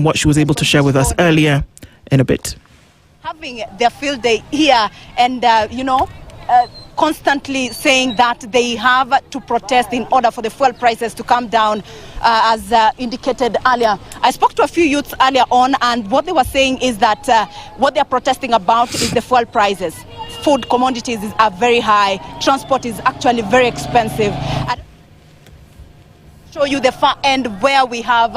from what she was able to share with us earlier in a bit. Having their field day here and, constantly saying that they have to protest in order for the fuel prices to come down, as indicated earlier. I spoke to a few youths earlier on, and what they were saying is that what they're protesting about is the fuel prices. Food commodities are very high. Transport is actually very expensive. I'll show you the far end where we have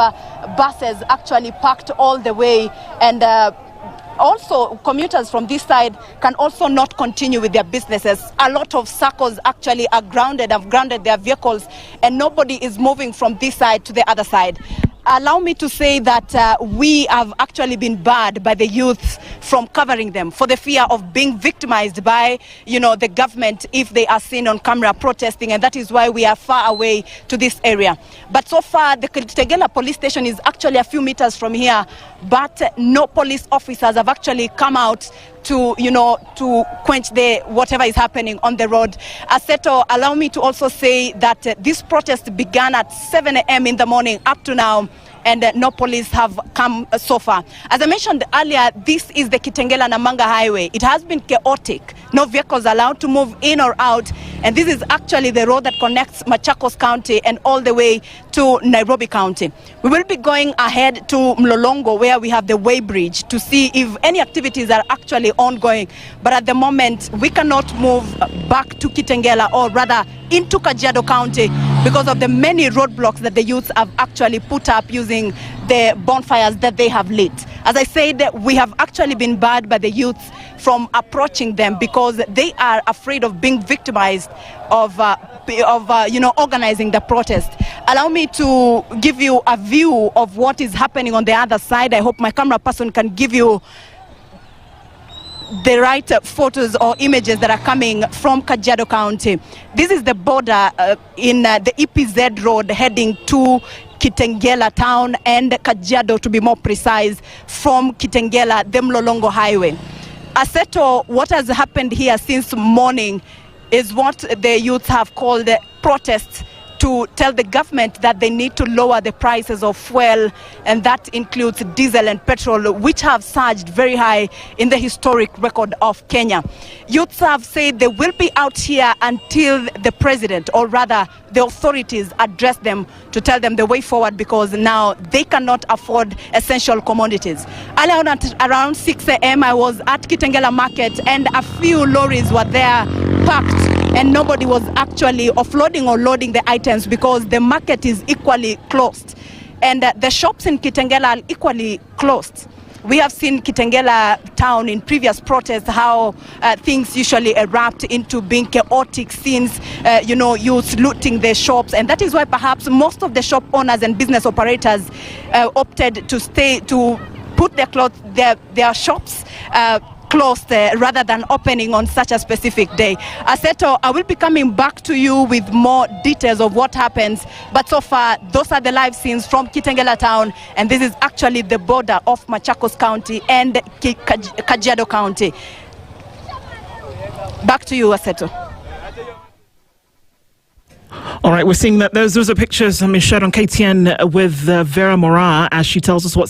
buses actually parked all the way, and also commuters from this side can also not continue with their businesses. A lot of circles actually are grounded, have grounded their vehicles, and nobody is moving from this side to the other side. Allow me to say that we have actually been barred by the youth from covering them for the fear of being victimized by, the government if they are seen on camera protesting, and that is why we are far away to this area. But so far, the Kitengela police station is actually a few meters from here, but no police officers have actually come out to quench whatever is happening on the road. Aseto, allow me to also say that this protest began at 7 a.m. in the morning up to now, and no police have come so far. As I mentioned earlier, this is the Kitengela-Namanga highway. It has been chaotic. No vehicles allowed to move in or out, and this is actually the road that connects Machakos County and all the way to Nairobi County. We will be going ahead to Mlolongo, where we have the weighbridge, to see if any activities are actually ongoing. But at the moment, we cannot move back to Kitengela, or rather into Kajiado County, because of the many roadblocks that the youths have actually put up using the bonfires that they have lit. As I said, we have actually been barred by the youths from approaching them because they are afraid of being victimized of organizing the protest. Allow me to give you a view of what is happening on the other side. I hope my camera person can give you the right photos or images that are coming from Kajiado County. This is the border in the EPZ road heading to Kitengela town and Kajiado, to be more precise, from Kitengela, the Mlolongo highway. Aseto, what has happened here since morning is what the youth have called protests to tell the government that they need to lower the prices of fuel, and that includes diesel and petrol, which have surged very high in the historic record of Kenya. Youths have said they will be out here until the president, or rather the authorities, address them to tell them the way forward, because now they cannot afford essential commodities. Earlier on at around 6 a.m. I was at Kitengela Market, and a few lorries were there parked, and nobody was actually offloading or loading the items because the market is equally closed, and the shops in Kitengela are equally closed. We have seen Kitengela town in previous protests how things usually erupt into being chaotic scenes, youths looting their shops, and that is why perhaps most of the shop owners and business operators opted to put their shops closed rather than opening on such a specific day. Aseto, I will be coming back to you with more details of what happens, but so far those are the live scenes from Kitengela town, and this is actually the border of Machakos County and Kajiado County. Back to you, Aseto. All right, we're seeing that those are pictures shared on KTN with Vera Mora as she tells us what's